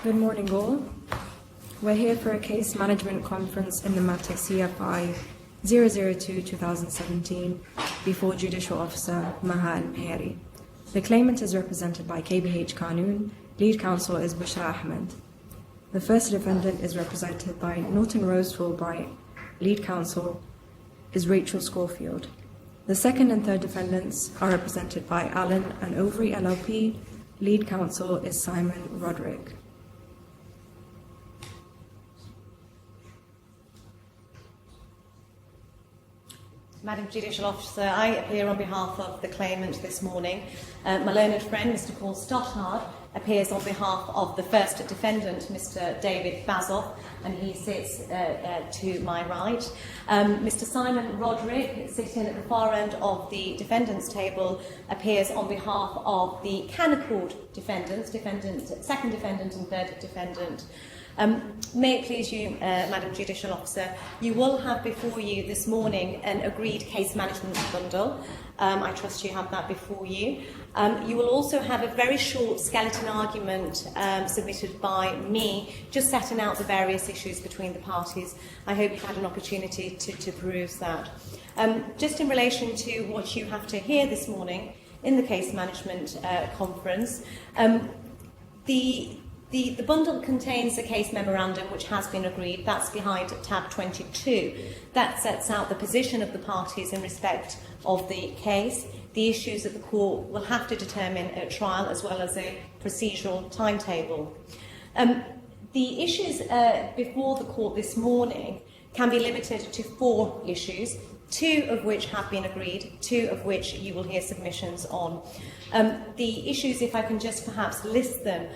Good morning, all. We're here for a case management conference in the matter CFI 002-2017 before Judicial Officer Maha and Mehairi. The claimant is represented by KBH Qanun. Lead counsel is Bushra Ahmed. The first defendant is represented by Norton Rose Fulbright. Lead counsel is Rachel Schofield. The second and third defendants are represented by Allen and Overy LLP. Lead counsel is Simon Roderick. Madam Judicial Officer, I appear on behalf of the claimant this morning. My learned friend, Mr. Paul Stothard, appears on behalf of the first defendant, Mr. David Baazov, and he sits to my right. Mr. Simon Roderick, sitting at the far end of the defendant's table, appears on behalf of the Canaccord defendants, second defendant and third defendant. May it please you, Madam Judicial Officer, you will have before you this morning an agreed case management bundle. I trust you have that before you. You will also have a very short skeleton argument submitted by me, just setting out the various issues between the parties. I hope you've had an opportunity to peruse that. Just in relation to what you have to hear this morning in the case management conference, The bundle contains a case memorandum which has been agreed. That's behind tab 22. That sets out the position of the parties in respect of the case, the issues that the court will have to determine at trial, as well as a procedural timetable. The issues before the court this morning can be limited to 4 issues, 2 of which have been agreed, 2 of which you will hear submissions on. The issues, if I can just perhaps list them,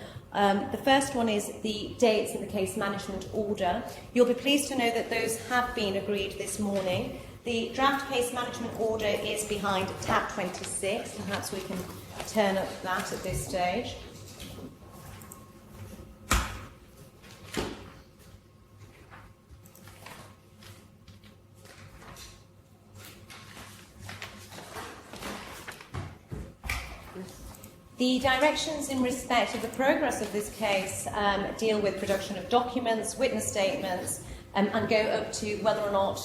the first one is the dates in the case management order. You'll be pleased to know that those have been agreed this morning. The draft case management order is behind tab 26. Perhaps we can turn up that at this stage. The directions in respect of the progress of this case deal with production of documents, witness statements, and go up to whether or not,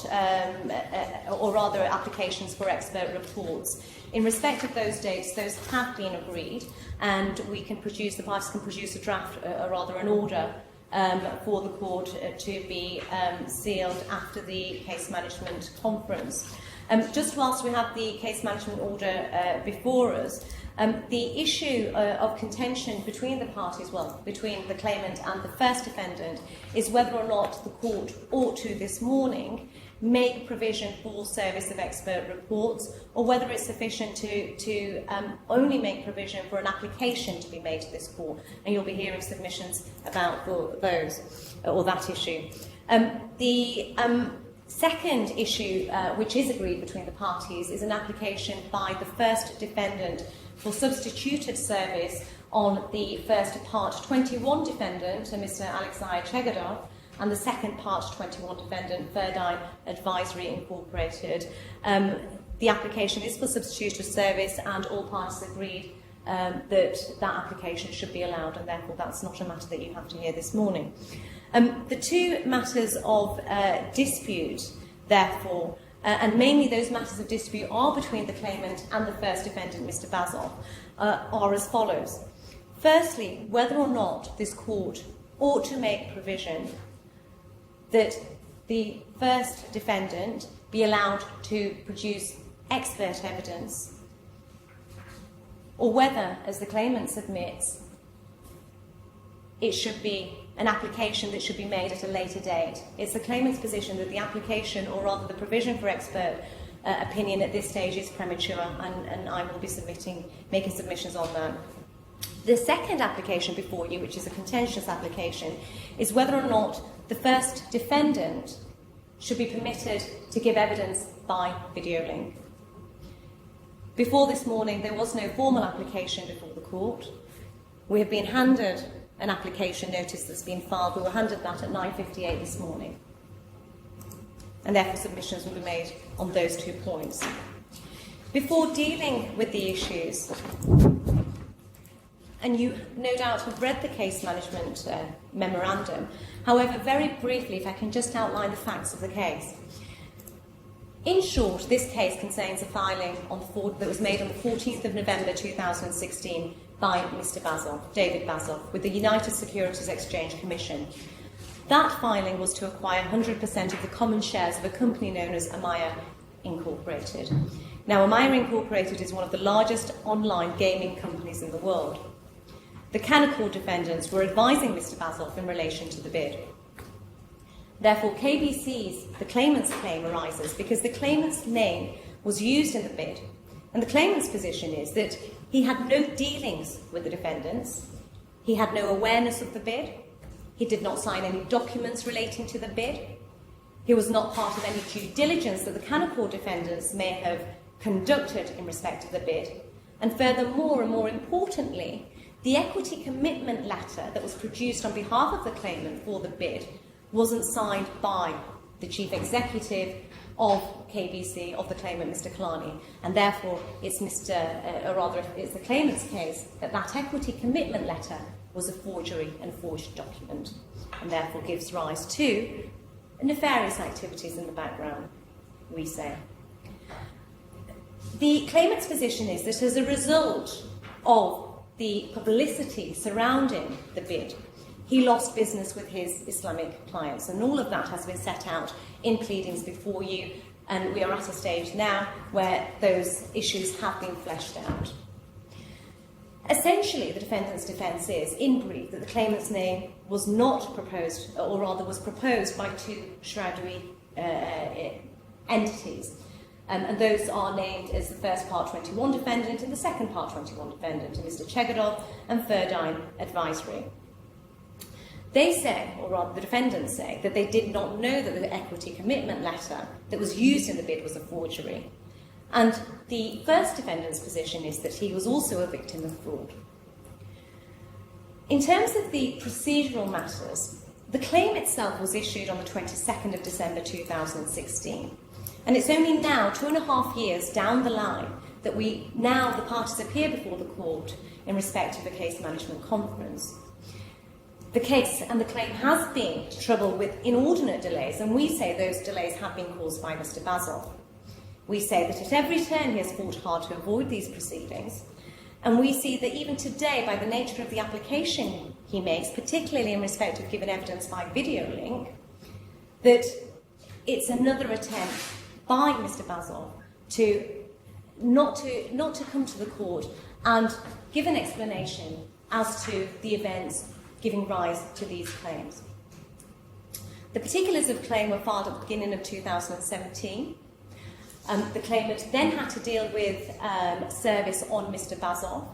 or rather applications for expert reports. In respect of those dates, those have been agreed, and the parties can produce a draft, or rather an order, for the court to be sealed after the case management conference. Just whilst we have the case management order before us, the issue of contention between the parties, between the claimant and the first defendant, is whether or not the court ought to this morning make provision for service of expert reports, or whether it's sufficient to only make provision for an application to be made to this court. And you'll be hearing submissions about those, or that issue. The second issue, which is agreed between the parties, is an application by the first defendant for substituted service on the first Part 21 defendant, Mr. Alexei Chegadov, and the second Part 21 defendant, Verdine Advisory Incorporated. The application is for substituted service, and all parties agreed that application should be allowed, and therefore that's not a matter that you have to hear this morning. The 2 matters of dispute, therefore, and mainly those matters of dispute are between the claimant and the first defendant, Mr. Baazov, are as follows. Firstly, whether or not this court ought to make provision that the first defendant be allowed to produce expert evidence, or whether, as the claimant submits, it should be an application that should be made at a later date. It's the claimant's position that the application, or rather the provision for expert opinion at this stage, is premature, and I will be making submissions on that. The second application before you, which is a contentious application, is whether or not the first defendant should be permitted to give evidence by video link. Before this morning, there was no formal application before the court. We have been handed an application notice that's been filed. We were handed that at 9:58 this morning. And therefore submissions will be made on those 2 points. Before dealing with the issues and you no doubt have read the case management memorandum. However, very briefly, if I can just outline the facts of the case. In short, this case contains a filing that was made on the 14th of November 2016 by Mr. Baazov, David Baazov, with the United Securities Exchange Commission. That filing was to acquire 100% of the common shares of a company known as Amaya Incorporated. Now, Amaya Incorporated is one of the largest online gaming companies in the world. The Canaccord defendants were advising Mr. Baazov in relation to the bid. Therefore, the claimant's claim arises because the claimant's name was used in the bid, and the claimant's position is that he had no dealings with the defendants, he had no awareness of the bid, he did not sign any documents relating to the bid, he was not part of any due diligence that the Canaccord defendants may have conducted in respect of the bid, and furthermore, and more importantly, the equity commitment letter that was produced on behalf of the claimant for the bid wasn't signed by the chief executive of KBC, of the claimant, Mr. Kalani, and therefore it's it's the claimant's case that that equity commitment letter was a forgery and forged document, and therefore gives rise to nefarious activities in the background, we say. The claimant's position is that as a result of the publicity surrounding the bid, he lost business with his Islamic clients, and all of that has been set out in pleadings before you, and we are at a stage now where those issues have been fleshed out. Essentially, the defendant's defence is, in brief, that the claimant's name was not proposed, or rather was proposed by two Shraddui entities, and those are named as the first Part 21 defendant and the second Part 21 defendant, Mr. Chegadov and Ferdine Advisory. They say, or rather the defendants say, that they did not know that the equity commitment letter that was used in the bid was a forgery. And the first defendant's position is that he was also a victim of fraud. In terms of the procedural matters, the claim itself was issued on the 22nd of December 2016. And it's only now, 2.5 years down the line, that the parties appear before the court in respect of the case management conference. The case and the claim has been troubled with inordinate delays, and we say those delays have been caused by Mr. Baazov. We say that at every turn he has fought hard to avoid these proceedings, and we see that even today, by the nature of the application he makes, particularly in respect of given evidence by video link, that it's another attempt by Mr. Baazov to not to come to the court and give an explanation as to the events giving rise to these claims. The particulars of claim were filed at the beginning of 2017. The claimant then had to deal with service on Mr. Baazov.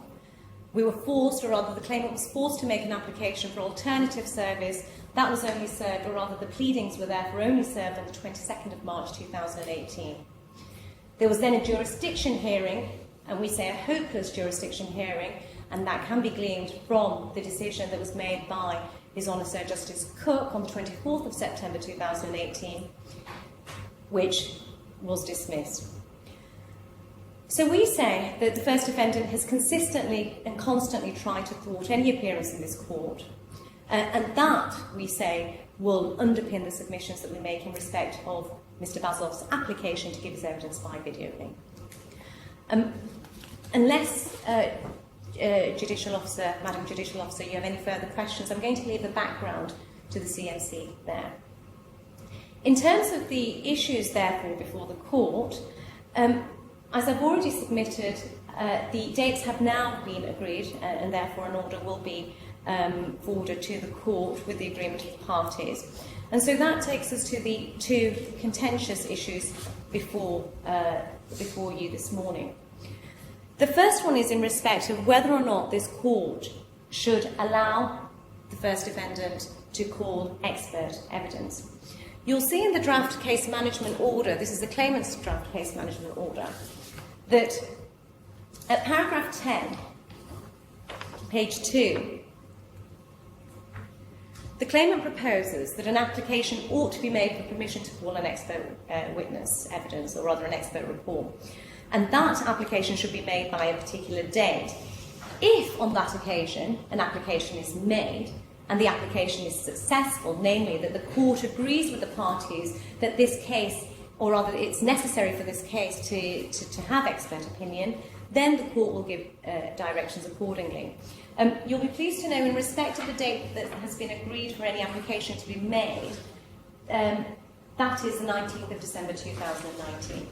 We were forced, or rather the claimant was forced to make an application for alternative service. That was only served, or rather the pleadings were therefore only served on the 22nd of March 2018. There was then a jurisdiction hearing, and we say a hopeless jurisdiction hearing, and that can be gleaned from the decision that was made by His Honour Sir Justice Cook on the 24th of September 2018, which was dismissed. So we say that the first defendant has consistently and constantly tried to thwart any appearance in this court, and that, we say, will underpin the submissions that we make in respect of Mr. Baazov's application to give his evidence by video link. Unless Judicial Officer, Madam Judicial Officer, you have any further questions, I'm going to leave the background to the CMC there. In terms of the issues, therefore, before the court, as I've already submitted, the dates have now been agreed, and therefore an order will be forwarded to the court with the agreement of the parties. And so that takes us to the two contentious issues before you this morning. The first one is in respect of whether or not this court should allow the first defendant to call expert evidence. You'll see in the draft case management order, this is the claimant's draft case management order, that at paragraph 10, page 2, the claimant proposes that an application ought to be made for permission to call an expert witness evidence, or rather an expert report, and that application should be made by a particular date. if on that occasion an application is made and the application is successful, namely that the court agrees with the parties that this case, or rather it's necessary for this case to have expert opinion, then the court will give directions accordingly. You'll be pleased to know, in respect of the date that has been agreed for any application to be made, that is the 19th of December 2019.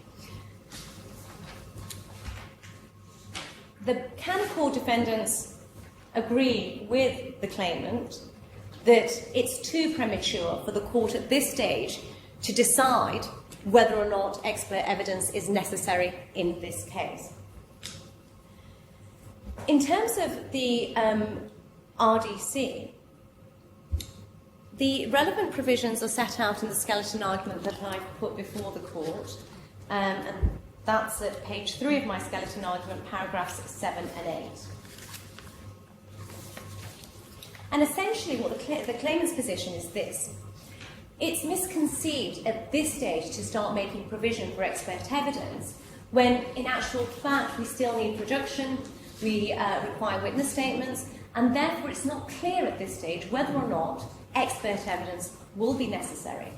The Canaccord defendants agree with the claimant that it's too premature for the court at this stage to decide whether or not expert evidence is necessary in this case. In terms of the RDC, the relevant provisions are set out in the skeleton argument that I've put before the court, and that's at page 3 of my skeleton argument, paragraphs 7 and 8. And essentially what the claimant's position is this: it's misconceived at this stage to start making provision for expert evidence when, in actual fact, we still need production, we require witness statements, and therefore it's not clear at this stage whether or not expert evidence will be necessary.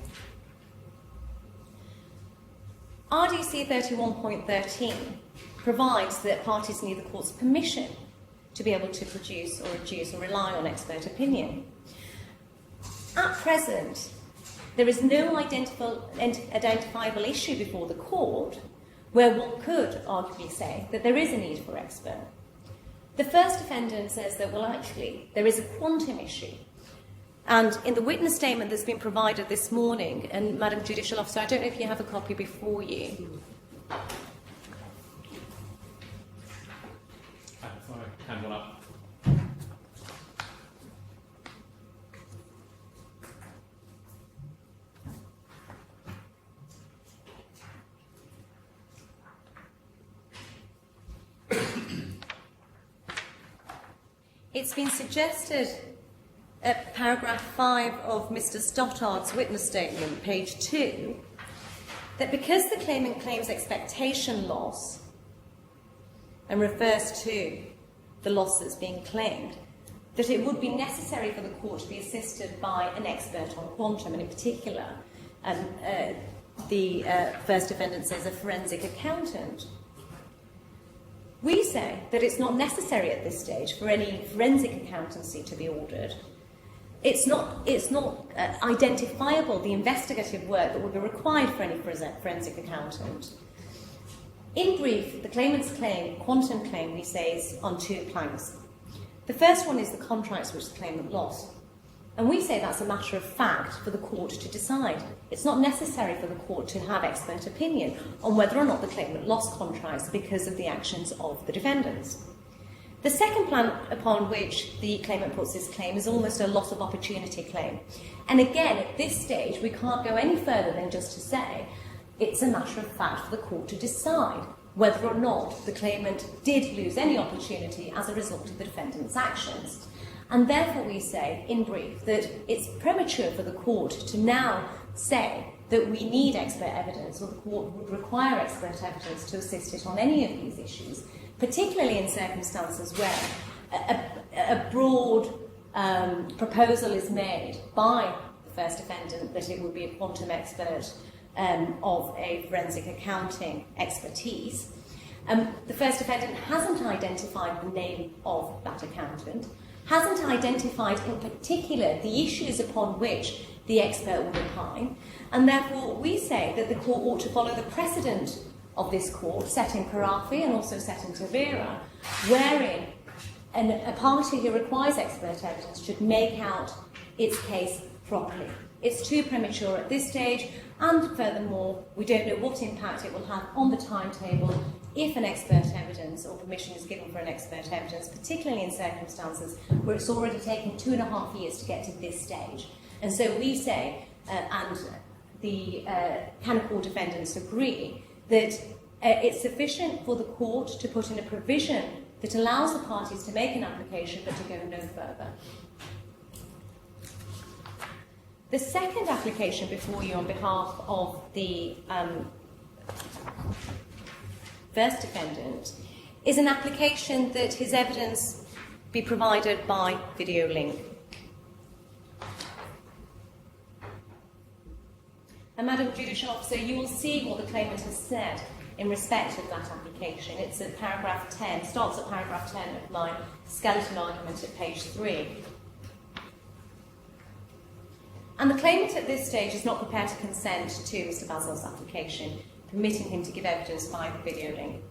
RDC 31.13 provides that parties need the court's permission to be able to produce or adduce or rely on expert opinion. At present, there is no identifiable issue before the court where one could arguably say that there is a need for expert. The first defendant says that, well, actually, there is a quantum issue. And in the witness statement that's been provided this morning, and Madam Judicial Officer, I don't know if you have a copy before you. Hand one up. It's been suggested at paragraph 5 of Mr. Stoddard's witness statement, page 2, that because the claimant claims expectation loss and refers to the loss that's being claimed, that it would be necessary for the court to be assisted by an expert on quantum, and in particular, the first defendant says a forensic accountant. We say that it's not necessary at this stage for any forensic accountancy to be ordered. It's not identifiable, the investigative work that would be required for any forensic accountant. In brief, the claimant's claim, quantum claim, we say, is on 2 planks. The first one is the contracts which the claimant lost. And we say that's a matter of fact for the court to decide. It's not necessary for the court to have expert opinion on whether or not the claimant lost contracts because of the actions of the defendants. The second plan upon which the claimant puts his claim is almost a loss of opportunity claim. And again, at this stage, we can't go any further than just to say it's a matter of fact for the court to decide whether or not the claimant did lose any opportunity as a result of the defendant's actions. And therefore we say, in brief, that it's premature for the court to now say that we need expert evidence, or the court would require expert evidence to assist it on any of these issues, particularly in circumstances where a broad proposal is made by the first defendant that it would be a quantum expert of a forensic accounting expertise. The first defendant hasn't identified the name of that accountant, hasn't identified in particular the issues upon which the expert would opine, and therefore we say that the court ought to follow the precedent of this court, set in Carafi and also set in Tavera, wherein a party who requires expert evidence should make out its case properly. It's too premature at this stage, and furthermore, we don't know what impact it will have on the timetable if an expert evidence or permission is given for an expert evidence, particularly in circumstances where it's already taken 2.5 years to get to this stage. And so we say, and the Canaccord defendants agree, that it's sufficient for the court to put in a provision that allows the parties to make an application but to go no further. The second application before you on behalf of the first defendant is an application that his evidence be provided by video link. And Madam Judicial Officer, you will see what the claimant has said in respect of that application. It's at paragraph 10, starts at paragraph 10 of my skeleton argument at page 3. And the claimant at this stage is not prepared to consent to Mr. Baazov's application, permitting him to give evidence by video link.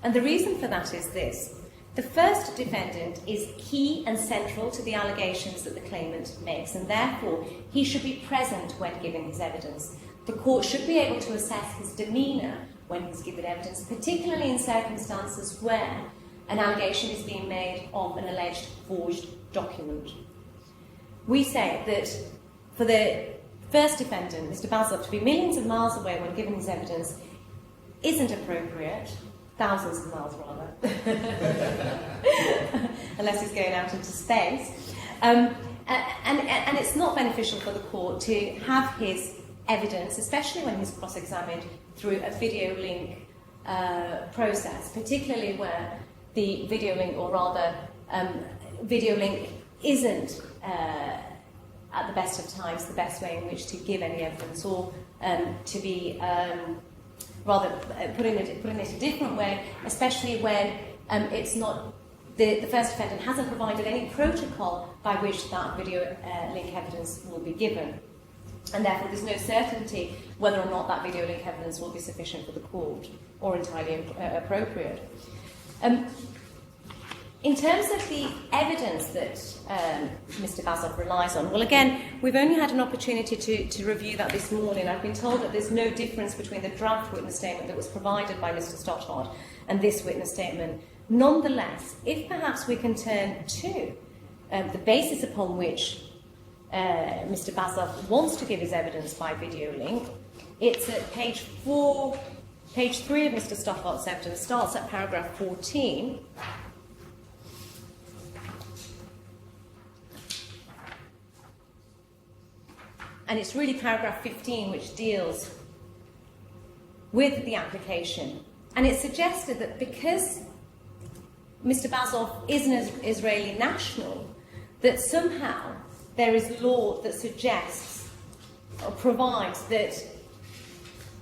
And the reason for that is this. The first defendant is key and central to the allegations that the claimant makes, and therefore he should be present when giving his evidence. The court should be able to assess his demeanour when he's given evidence, particularly in circumstances where an allegation is being made of an alleged forged document. We say that for the first defendant, Mr. Baazov, to be millions of miles away when giving his evidence isn't appropriate, thousands of miles rather, unless he's going out into space. And it's not beneficial for the court to have his evidence, especially when he's cross-examined, through a video link process, particularly where the video link, or rather video link isn't at the best of times the best way in which to give any evidence, or to be rather putting it a different way, especially when it's not the first defendant hasn't provided any protocol by which that video link evidence will be given, and therefore there's no certainty whether or not that video link evidence will be sufficient for the court or entirely appropriate. In terms of the evidence that Mr. Baazov relies on, well, again, we've only had an opportunity to review that this morning. I've been told that there's no difference between the draft witness statement that was provided by Mr. Stothard and this witness statement. Nonetheless, if perhaps we can turn to the basis upon which Mr. Baazov wants to give his evidence by video link, it's at page 3 of Mr. Stothard's evidence, starts at paragraph 14. And it's really paragraph 15 which deals with the application. And it suggested that because Mr. Baazov is an Israeli national, that somehow there is law that suggests or provides that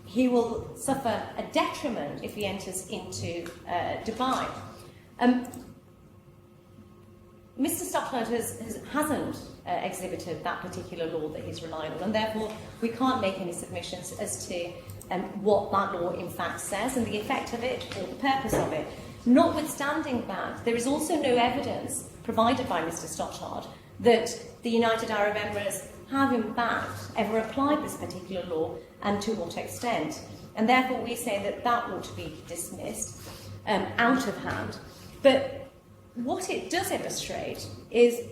he will suffer a detriment if he enters into Dubai. Mr. Stothard hasn't exhibited that particular law that he's relying on, and therefore we can't make any submissions as to what that law in fact says and the effect of it or the purpose of it. Notwithstanding that, there is also no evidence provided by Mr. Stothard that the United Arab Emirates have in fact ever applied this particular law, and to what extent. And therefore we say that that ought to be dismissed out of hand. But what it does illustrate is,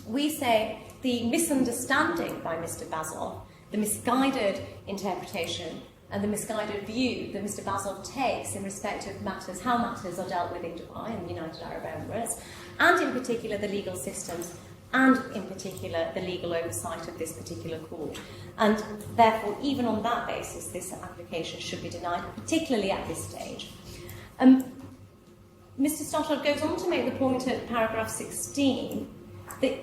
we say, the misunderstanding by Mr. Baazov, the misguided interpretation and the misguided view that Mr. Baazov takes in respect of matters, how matters are dealt with in Dubai and the United Arab Emirates, and in particular the legal systems, and in particular the legal oversight of this particular court. And therefore, even on that basis, this application should be denied, particularly at this stage. Mr. Stothard goes on to make the point at paragraph 16 that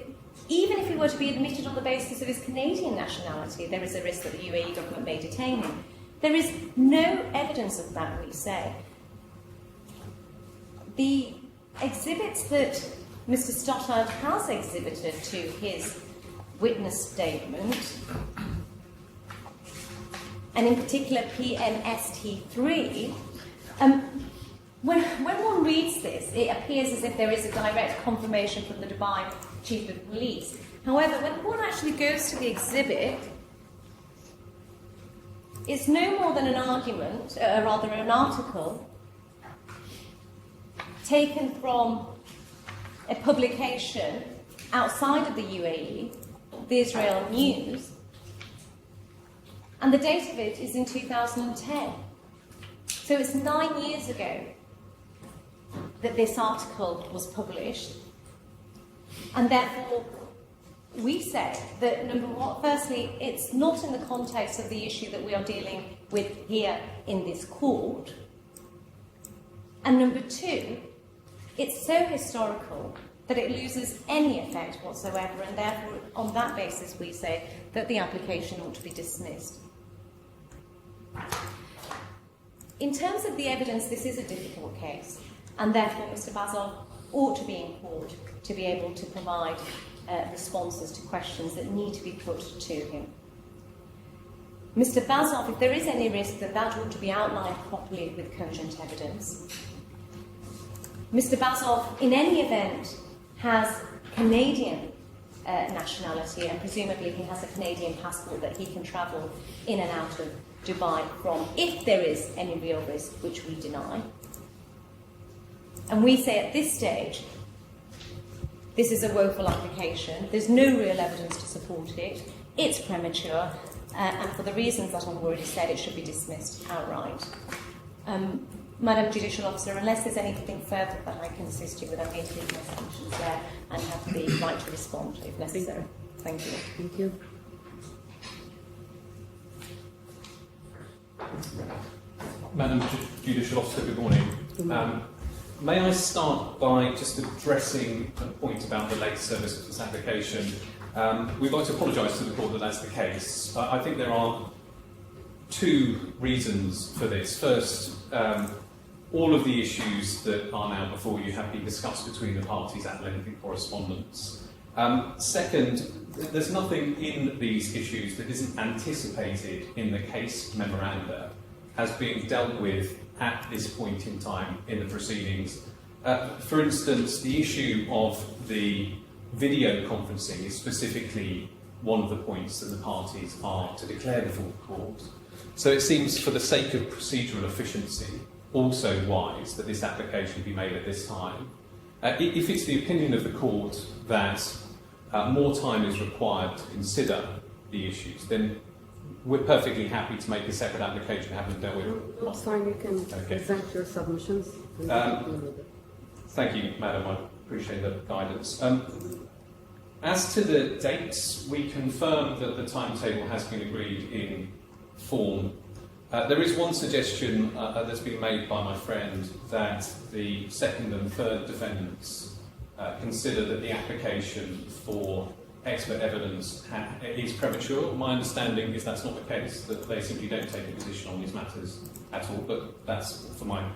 even if he were to be admitted on the basis of his Canadian nationality, there is a risk that the UAE government may detain him. There is no evidence of that, we say. The exhibits that Mr. Stothard has exhibited to his witness statement, and in particular PMST3, when one reads this, it appears as if there is a direct confirmation from the Dubai Chief of Police. However, when one actually goes to the exhibit, it's no more than an argument, rather an article, taken from a publication outside of the UAE, the Israel News, and the date of it is in 2010. So it's 9 years ago that this article was published, and therefore we say that, number one, firstly, it's not in the context of the issue that we are dealing with here in this court, and number two, it's so historical that it loses any effect whatsoever, and therefore, on that basis, we say that the application ought to be dismissed. In terms of the evidence, this is a difficult case, and therefore Mr. Baazov ought to be in court to be able to provide responses to questions that need to be put to him. Mr. Baazov, if there is any risk, that ought to be outlined properly with cogent evidence. Mr. Baazov, in any event, has Canadian nationality, and presumably he has a Canadian passport that he can travel in and out of Dubai from, if there is any real risk, which we deny. And we say at this stage, this is a woeful application, there's no real evidence to support it, it's premature, and for the reasons that I've already said, it should be dismissed outright. Madam Judicial Officer, unless there's anything further that I can assist you with, I'm going to leave my submissions there and have the right to respond if necessary. Thank you. Thank you. Madam Judicial Officer, good morning. May I start by just addressing a point about the late service of this application? We'd like to apologise to the court that that's the case. I think there are two reasons for this. First, all of the issues that are now before you have been discussed between the parties at length in correspondence. Second, there's nothing in these issues that isn't anticipated in the case memoranda as being dealt with at this point in time in the proceedings. For instance, the issue of the video conferencing is specifically one of the points that the parties are to declare before the court. So it seems, for the sake of procedural efficiency, also wise that this application be made at this time. If it's the opinion of the court that more time is required to consider the issues, then we're perfectly happy to make a separate application, having dealt with. That's fine, you can present your submissions. Thank you, Madam. I appreciate the guidance. As to the dates, we confirm that the timetable has been agreed in form. There is one suggestion that's been made by my friend that the second and third defendants consider that the application for expert evidence is premature. My understanding is that's not the case, that they simply don't take a position on these matters at all, but that's for my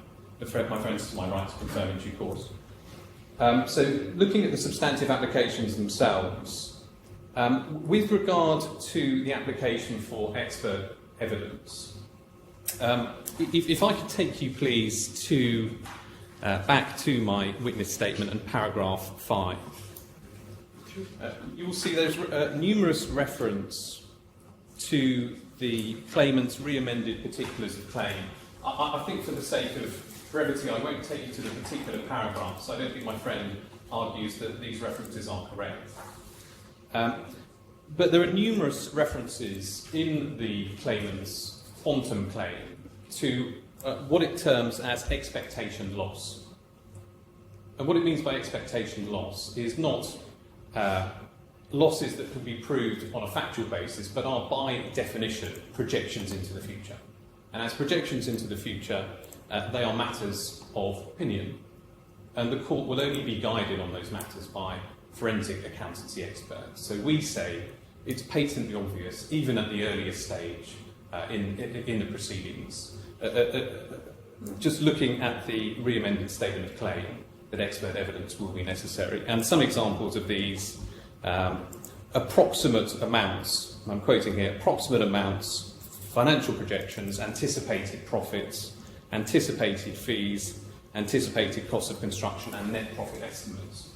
friends to my right to confirm in due course. So looking at the substantive applications themselves, with regard to the application for expert evidence, if I could take you please to back to my witness statement and paragraph 5. You will see there's numerous reference to the claimant's re-amended particulars of claim. I think for the sake of brevity, I won't take you to the particular paragraphs. I don't think my friend argues that these references are correct. But there are numerous references in the claimant's quantum claim to what it terms as expectation loss. And what it means by expectation loss is not losses that can be proved on a factual basis, but are by definition projections into the future. And as projections into the future, they are matters of opinion, and the court will only be guided on those matters by forensic accountancy experts. So we say it's patently obvious, even at the earliest stage in the proceedings, just looking at the re-amended statement of claim, that expert evidence will be necessary. And some examples of these, approximate amounts, I'm quoting here, approximate amounts, financial projections, anticipated profits, anticipated fees, anticipated cost of construction, and net profit estimates.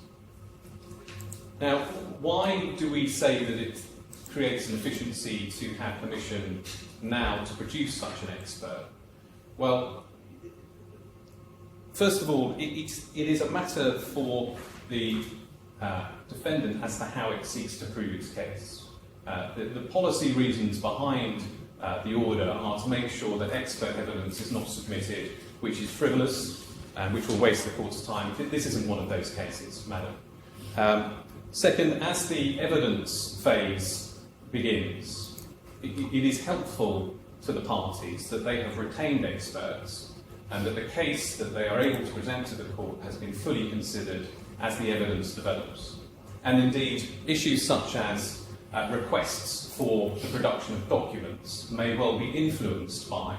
Now, why do we say that it creates an efficiency to have permission now to produce such an expert? Well, first of all, it is a matter for the defendant as to how it seeks to prove its case. The policy reasons behind the order are to make sure that expert evidence is not submitted which is frivolous and which will waste the court's time. This isn't one of those cases, madam. Second, as the evidence phase begins, it is helpful to the parties that they have retained experts and that the case that they are able to present to the court has been fully considered as the evidence develops. And indeed, issues such as requests for the production of documents may well be influenced by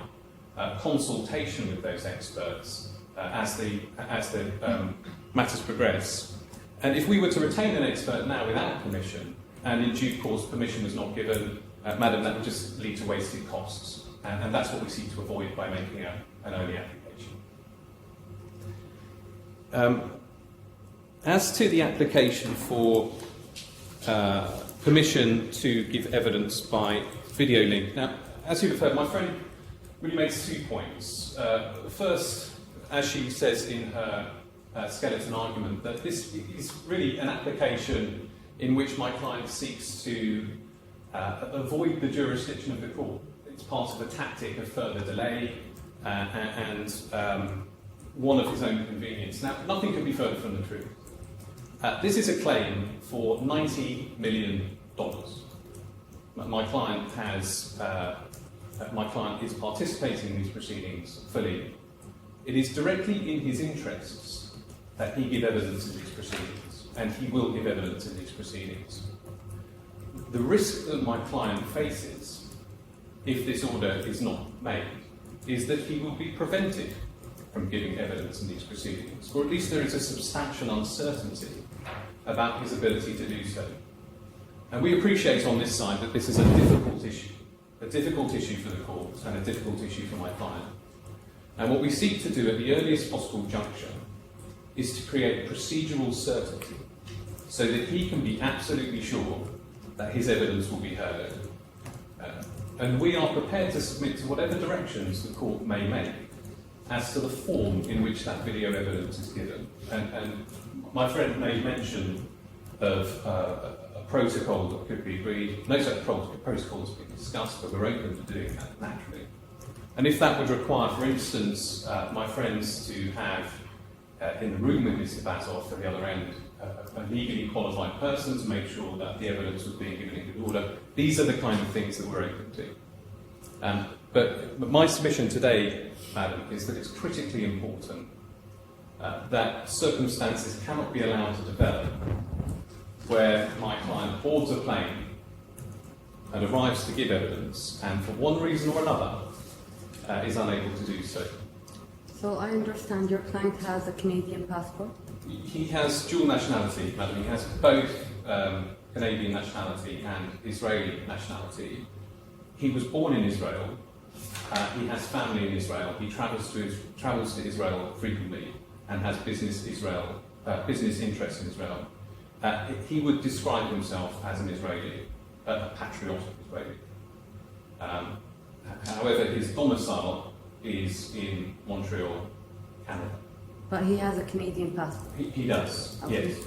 consultation with those experts as the matters progress. And if we were to retain an expert now without permission, and in due course permission was not given, Madam, that would just lead to wasted costs. And that's what we seek to avoid by making an early application. As to the application for permission to give evidence by video link, now, as you've heard, my friend really makes 2 points. First, as she says in her skeleton argument, that this is really an application in which my client seeks to avoid the jurisdiction of the court. It's part of a tactic of further delay and one of his own convenience. Now, nothing could be further from the truth. This is a claim for $90 million. My client is participating in these proceedings fully. It is directly in his interests that he give evidence in these proceedings, and he will give evidence in these proceedings. The risk that my client faces, if this order is not made, is that he will be prevented from giving evidence in these proceedings, or at least there is a substantial uncertainty about his ability to do so. And we appreciate on this side that this is a difficult issue for the court and a difficult issue for my client. And what we seek to do at the earliest possible juncture is to create procedural certainty so that he can be absolutely sure that his evidence will be heard. And we are prepared to submit to whatever directions the court may make as to the form in which that video evidence is given. And my friend made mention of a protocol that could be agreed. No such protocol has been discussed, but we're open to doing that naturally. And if that would require, for instance, my friends to have in the room with Mr. Baazov at the other end a legally qualified person to make sure that the evidence was being given in good order, these are the kind of things that we're open to. But my submission today, Madam, is that it's critically important that circumstances cannot be allowed to develop where my client boards a plane and arrives to give evidence and for one reason or another is unable to do so. So I understand your client has a Canadian passport? He has dual nationality, Madam. He has both Canadian nationality and Israeli nationality. He was born in Israel. He has family in Israel. He travels to Israel frequently and has business interests in Israel. He would describe himself as an Israeli, a patriotic Israeli. However, his domicile is in Montreal, Canada. But he has a Canadian passport? He does, okay. Yes.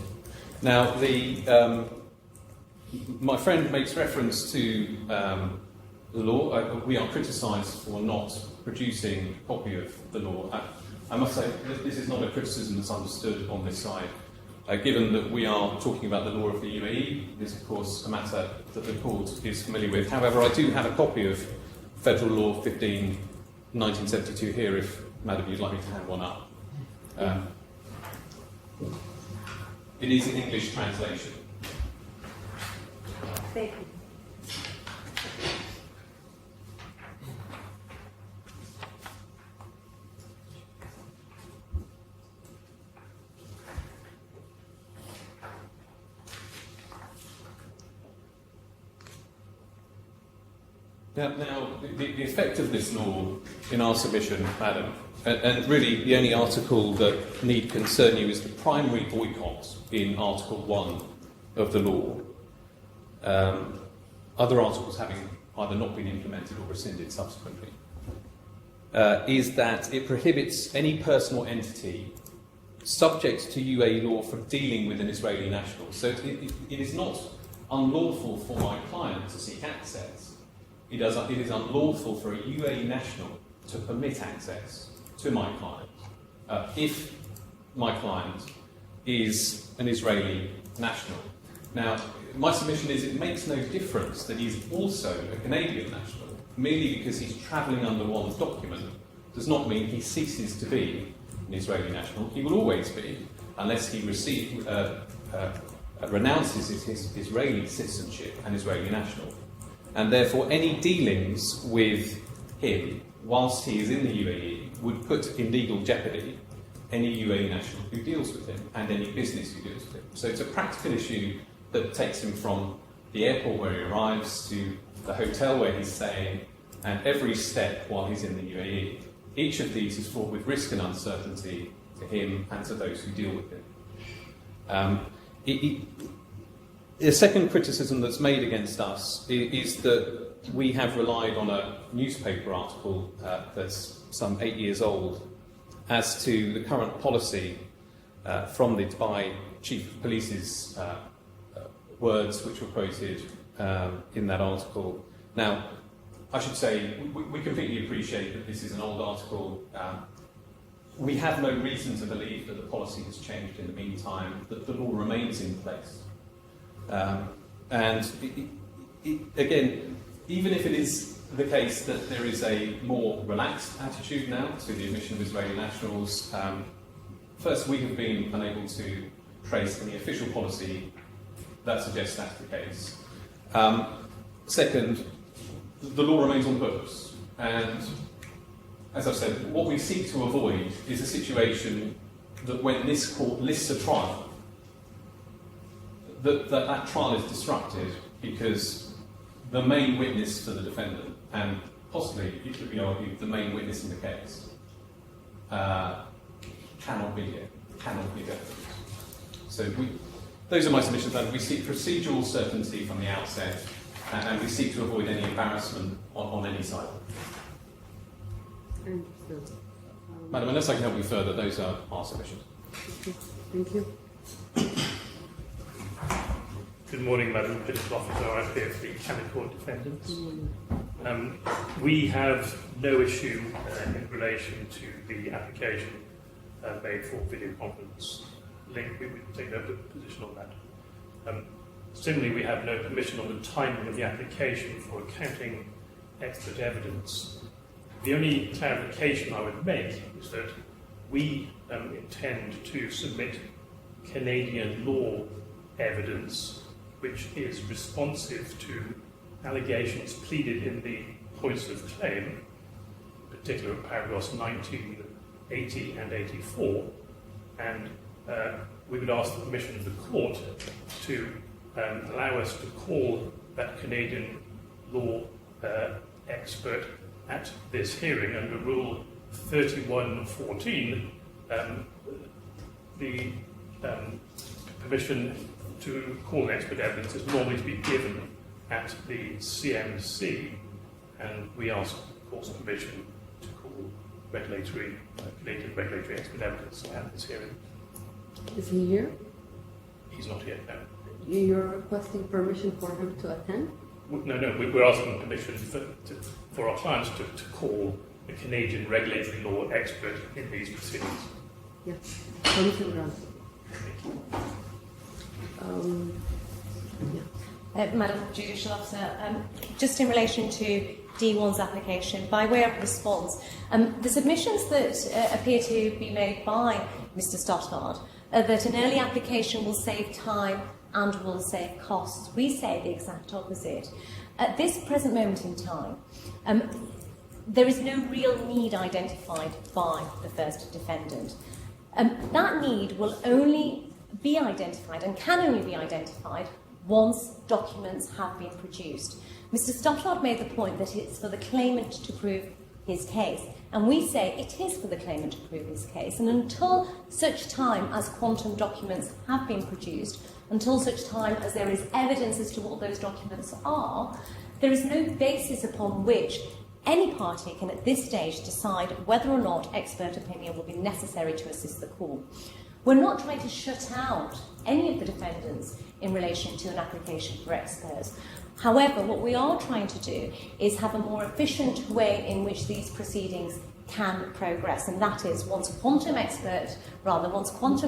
Now, my friend makes reference to the law. We are criticised for not producing a copy of the law. I must say that this is not a criticism that's understood on this side. Given that we are talking about the law of the UAE, this is of course a matter that the court is familiar with. However, I do have a copy of Federal Law 15, 1972 here, if, Madam, you'd like me to hand one up. It is an English translation. Thank you. Now the effect of this law in our submission, Madam, and really the only article that need concern you is the primary boycott in Article 1 of the law. Other articles having either not been implemented or rescinded subsequently, is that it prohibits any person or entity subject to UAE law from dealing with an Israeli national. So it is not unlawful for my client to seek access. It is unlawful for a UAE national to permit access to my client if my client is an Israeli national. Now, my submission is it makes no difference that he's also a Canadian national. Merely because he's travelling under one document does not mean he ceases to be an Israeli national. He will always be. unless he renounces his Israeli citizenship and Israeli national. And therefore any dealings with him whilst he is in the UAE would put in legal jeopardy any UAE national who deals with him and any business who deals with him. So it's a practical issue that takes him from the airport where he arrives to the hotel where he's staying and every step while he's in the UAE. Each of these is fraught with risk and uncertainty to him and to those who deal with him. The second criticism that's made against us is that we have relied on a newspaper article that's some 8 years old as to the current policy from the Dubai Chief of Police's words which were quoted in that article. Now, I should say we completely appreciate that this is an old article. We have no reason to believe that the policy has changed in the meantime, that the law remains in place. Again, even if it is the case that there is a more relaxed attitude now to the admission of Israeli nationals, first, we have been unable to trace any official policy that suggests that's the case. Second, the law remains on the books, and as I've said, what we seek to avoid is a situation that when this court lists a trial, that trial is disrupted because the main witness for the defendant, and possibly, it could be argued, the main witness in the case, cannot be here, cannot be there. So those are my submissions, and we seek procedural certainty from the outset, and we seek to avoid any embarrassment on any side. Madam, unless I can help you further, those are our submissions. Thank you. Good morning, Madam Judicial Officer. I'm here for the Canaccord defendants. We have no issue in relation to the application made for video conference link. We would take no position on that. Similarly, we have no permission on the timing of the application for accounting expert evidence. The only clarification I would make is that we intend to submit Canadian law evidence which is responsive to allegations pleaded in the points of claim, in particular paragraphs 19, 80 and 84, and we would ask the permission of the court to allow us to call that Canadian law expert at this hearing under Rule 3114. The permission to call expert evidence is normally to be given at the CMC, and we ask, of course, permission to call Canadian regulatory expert evidence at this hearing. Is he here? He's not here, no. You're requesting permission for him to attend? No, we're asking permission for our clients to call a Canadian regulatory law expert in these proceedings. Yes. Permission granted. Madam Judicial Officer, just in relation to D1's application, by way of response, the submissions that appear to be made by Mr. Stothard are that an early application will save time and will save costs. We say the exact opposite. At this present moment in time, there is no real need identified by the first defendant. That need will only be identified and can only be identified once documents have been produced. Mr. Stothard made the point that it's for the claimant to prove his case, and we say it is for the claimant to prove his case, and until such time as quantum documents have been produced, until such time as there is evidence as to what those documents are, there is no basis upon which any party can at this stage decide whether or not expert opinion will be necessary to assist the court. We're not trying to shut out any of the defendants in relation to an application for experts. However, what we are trying to do is have a more efficient way in which these proceedings can progress, and that is once quantum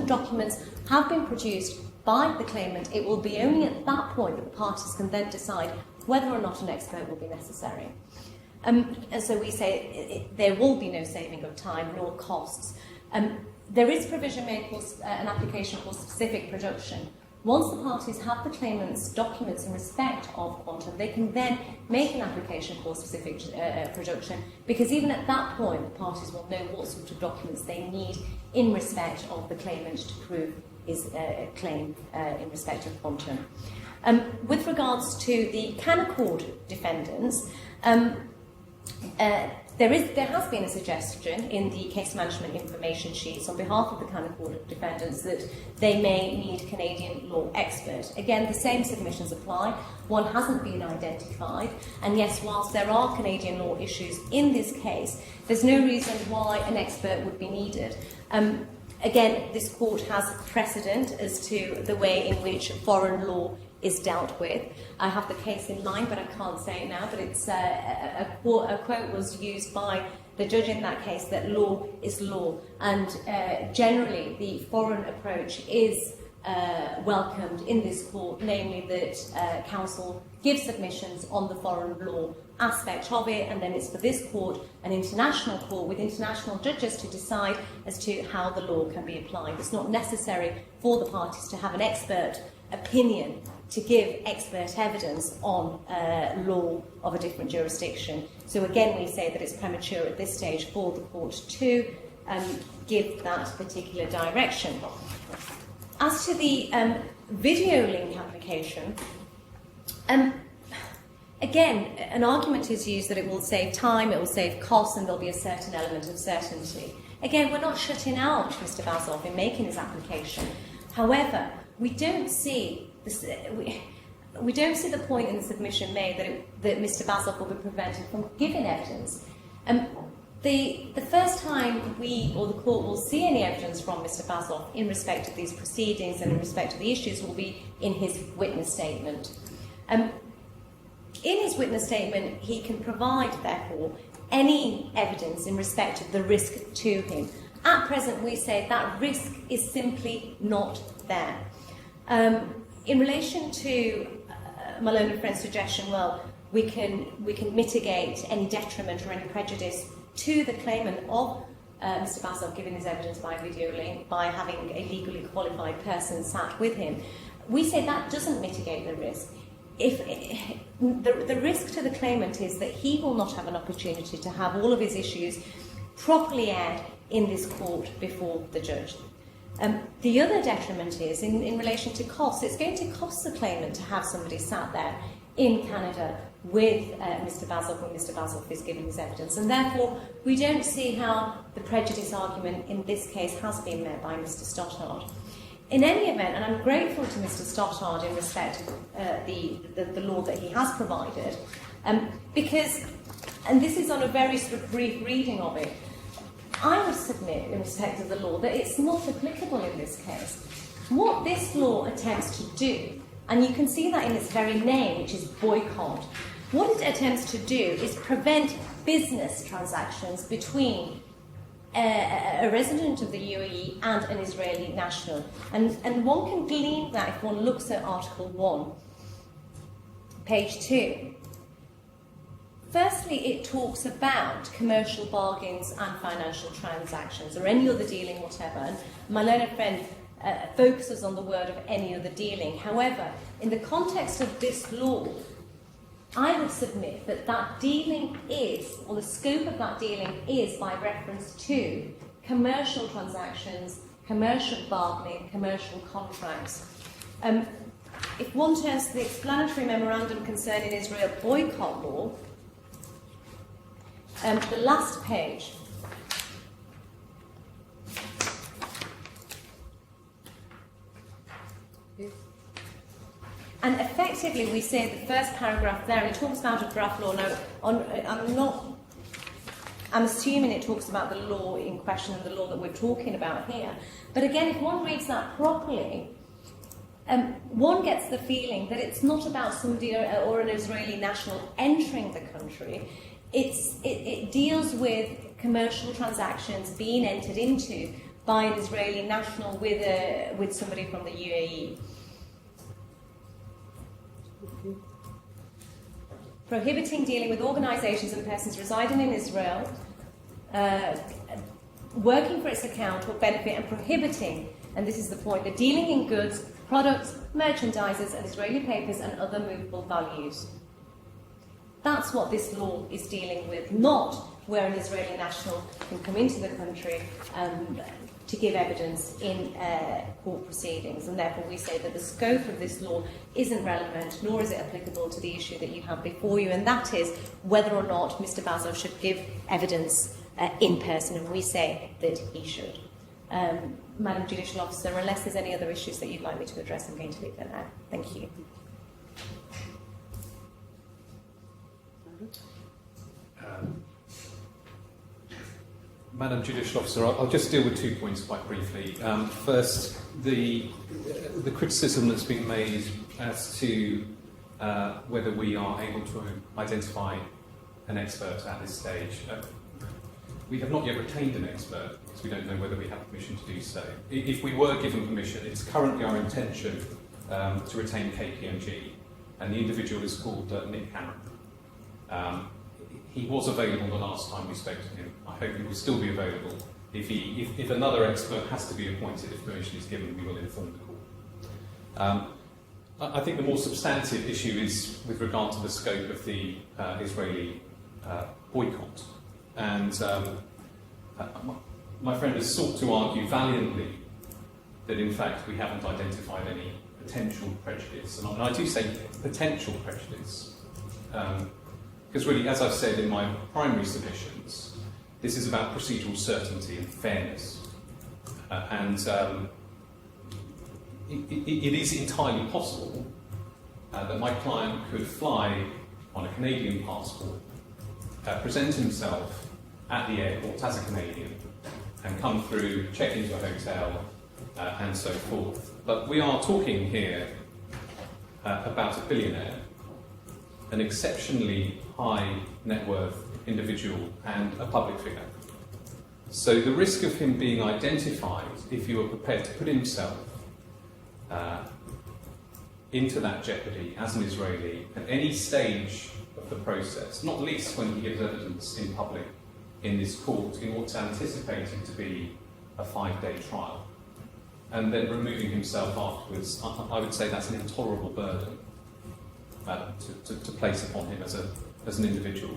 documents have been produced by the claimant, it will be only at that point that the parties can then decide whether or not an expert will be necessary. And so we say there will be no saving of time nor costs. there is provision made for an application for specific production. Once the parties have the claimant's documents in respect of quantum, they can then make an application for specific production, because even at that point, the parties will know what sort of documents they need in respect of the claimant to prove his claim in respect of quantum. With regards to the Canaccord defendants, there has been a suggestion in the case management information sheets on behalf of the Canaccord defendants that they may need Canadian law expert. Again, the same submissions apply. One hasn't been identified, and yes, whilst there are Canadian law issues in this case, there's no reason why an expert would be needed. Again, this court has precedent as to the way in which foreign law is dealt with. I have the case in mind, but I can't say it now, but it's a quote was used by the judge in that case that law is law, and generally the foreign approach is welcomed in this court, namely that counsel gives submissions on the foreign law aspect of it, and then it's for this court, an international court with international judges, to decide as to how the law can be applied. It's not necessary for the parties to have an expert opinion to give expert evidence on law of a different jurisdiction. So again, we say that it's premature at this stage for the court to give that particular direction. As to the video link application, again, an argument is used that it will save time, it will save costs, and there'll be a certain element of certainty. Again, we're not shutting out Mr. Baazov in making his application. However, we don't see we don't see the point in the submission made that Mr. Baazov will be prevented from giving evidence. The first time we or the court will see any evidence from Mr. Baazov in respect of these proceedings and in respect of the issues will be in his witness statement. In his witness statement, he can provide, therefore, any evidence in respect of the risk to him. At present, we say that risk is simply not there. In relation to my learned friend's suggestion, well, we can mitigate any detriment or any prejudice to the claimant of Mr. Baazov giving his evidence by video link by having a legally qualified person sat with him. We say that doesn't mitigate the risk. If the risk to the claimant is that he will not have an opportunity to have all of his issues properly aired in this court before the judge. The other detriment is in relation to costs. It's going to cost the claimant to have somebody sat there in Canada with Mr. Baazov when Mr. Baazov is giving his evidence, and therefore we don't see how the prejudice argument in this case has been met by Mr. Stothard. In any event, and I'm grateful to Mr. Stothard in respect of the law that he has provided, because, and this is on a very sort of brief reading of it, I would submit, in respect of the law, that it's not applicable in this case. What this law attempts to do, and you can see that in its very name, which is boycott, what it attempts to do is prevent business transactions between a resident of the UAE and an Israeli national. And one can glean that if one looks at Article 1, page 2. Firstly, it talks about commercial bargains and financial transactions, or any other dealing, whatever. And my learned friend focuses on the word of any other dealing. However, in the context of this law, I would submit that that dealing is, or the scope of that dealing is by reference to commercial transactions, commercial bargaining, commercial contracts. If one turns to the explanatory memorandum concerning Israel boycott law, the last page, and effectively we say the first paragraph there, it talks about a draft law. Now, I'm assuming it talks about the law in question and the law that we're talking about here. But again, if one reads that properly, one gets the feeling that it's not about somebody or an Israeli national entering the country. It deals with commercial transactions being entered into by an Israeli national with somebody from the UAE. Prohibiting dealing with organisations and persons residing in Israel, working for its account or benefit and prohibiting, and this is the point, the dealing in goods, products, merchandises and Israeli papers and other movable values. That's what this law is dealing with, not where an Israeli national can come into the country to give evidence in court proceedings. And therefore we say that the scope of this law isn't relevant, nor is it applicable to the issue that you have before you, and that is whether or not Mr. Baazov should give evidence in person, and we say that he should. Madam Judicial Officer, unless there's any other issues that you'd like me to address, I'm going to leave it there. Thank you. Madam Judicial Officer, I'll just deal with 2 points quite briefly. First, the criticism that's been made as to whether we are able to identify an expert at this stage. We have not yet retained an expert, because we don't know whether we have permission to do so. If we were given permission, it's currently our intention to retain KPMG, and the individual is called Nick Cameron. He was available the last time we spoke to him. I hope he will still be available. If another expert has to be appointed, if permission is given, we will inform the court. I think the more substantive issue is with regard to the scope of the Israeli boycott. And my friend has sought to argue valiantly that in fact we haven't identified any potential prejudice. And I do say potential prejudice. Because really, as I've said in my primary submissions, this is about procedural certainty and fairness. It is entirely possible that my client could fly on a Canadian passport, present himself at the airport as a Canadian, and come through, check into a hotel, and so forth. But we are talking here about a billionaire, an exceptionally high net worth individual and a public figure. So the risk of him being identified, if you are prepared to put himself into that jeopardy as an Israeli at any stage of the process, not least when he gives evidence in public in this court in what's anticipated to be a 5-day trial, and then removing himself afterwards, I would say that's an intolerable burden to place upon him as an individual,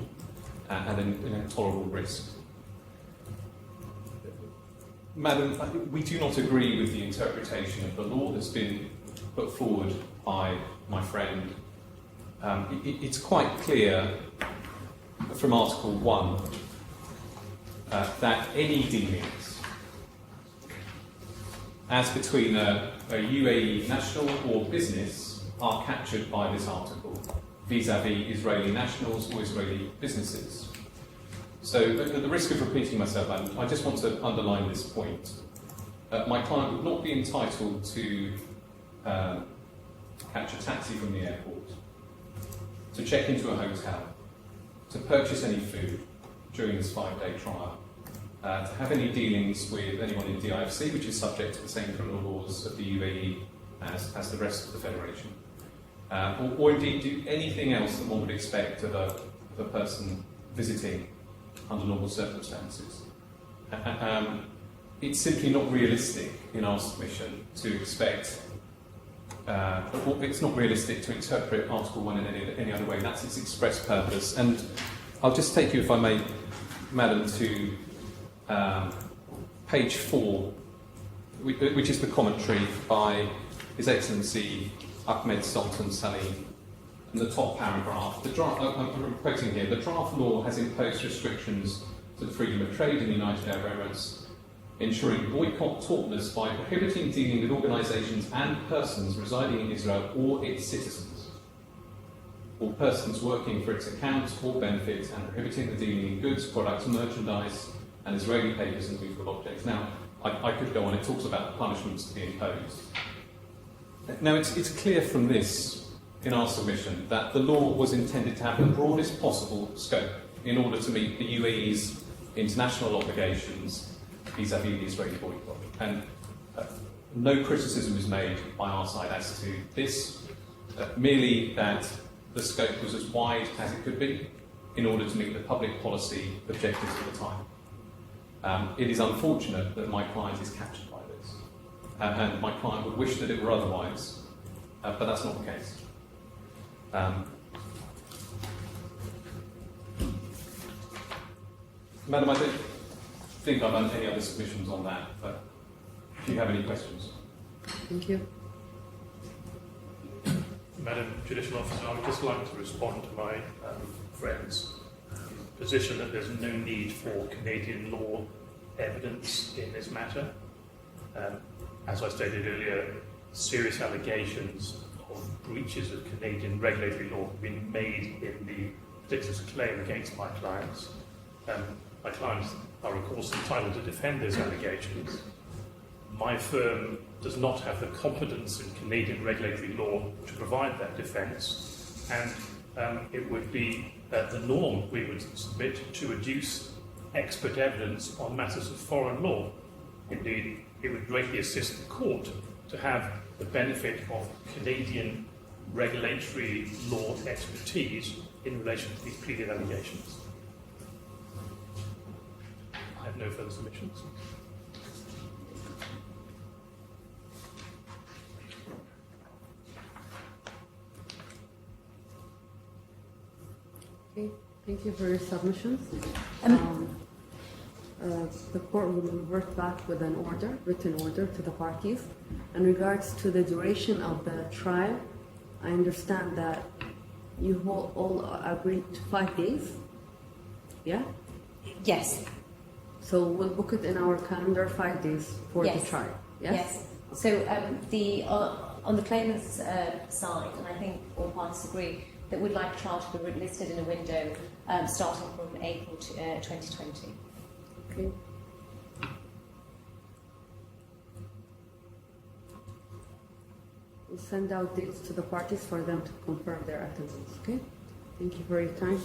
and an intolerable risk. Madam, we do not agree with the interpretation of the law that's been put forward by my friend. It's quite clear from Article 1 that any dealings, as between a UAE national or business, are captured by this article, vis-à-vis Israeli nationals or Israeli businesses. So, at the risk of repeating myself, I just want to underline this point. My client would not be entitled to catch a taxi from the airport, to check into a hotel, to purchase any food during this 5-day trial, to have any dealings with anyone in DIFC, which is subject to the same criminal laws of the UAE as the rest of the Federation, or indeed do anything else that one would expect of a person visiting under normal circumstances. It's simply not realistic in our submission to expect, it's not realistic to interpret Article 1 in any other way. That's its express purpose. And I'll just take you, if I may, Madam, to page 4, which is the commentary by His Excellency Ahmed Sultan Salim. In the top paragraph, I'm quoting here, the draft law has imposed restrictions to the freedom of trade in the United Arab Emirates, ensuring boycott tautness by prohibiting dealing with organisations and persons residing in Israel or its citizens, or persons working for its account or benefit, and prohibiting the dealing in goods, products, merchandise, and Israeli papers and movable objects. Now, I could go on, it talks about the punishments to be imposed. Now, it's clear from this, in our submission, that the law was intended to have the broadest possible scope in order to meet the UAE's international obligations vis-à-vis the Israeli boycott. And no criticism is made by our side as to this, merely that the scope was as wide as it could be in order to meet the public policy objectives at the time. It is unfortunate that my client is captured by this, and my client would wish that it were otherwise, but that's not the case. Madam, I don't think I've done any other submissions on that, but do you have any questions? Thank you. Madam Judicial Officer, I would just like to respond to my friend's position that there's no need for Canadian law evidence in this matter. As I stated earlier, serious allegations of breaches of Canadian regulatory law have been made in the particular claim against my clients. My clients are, of course, entitled to defend those allegations. My firm does not have the competence in Canadian regulatory law to provide that defence, and it would be the norm we would submit to adduce expert evidence on matters of foreign law. Indeed, it would greatly assist the court to have the benefit of Canadian regulatory law expertise in relation to these pleaded allegations. I have no further submissions. Okay, thank you for your submissions. The court will revert back with an order, written order to the parties. In regards to the duration of the trial, I understand that you all agreed to 5 days. Yeah? Yes. So we'll book it in our calendar 5 days for the trial. Yes? So on the claimant's side, and I think all parties agree, that we'd like a trial to be listed in a window starting from April 2020. Okay. We'll send out dates to the parties for them to confirm their attendance. Okay? Thank you for your time.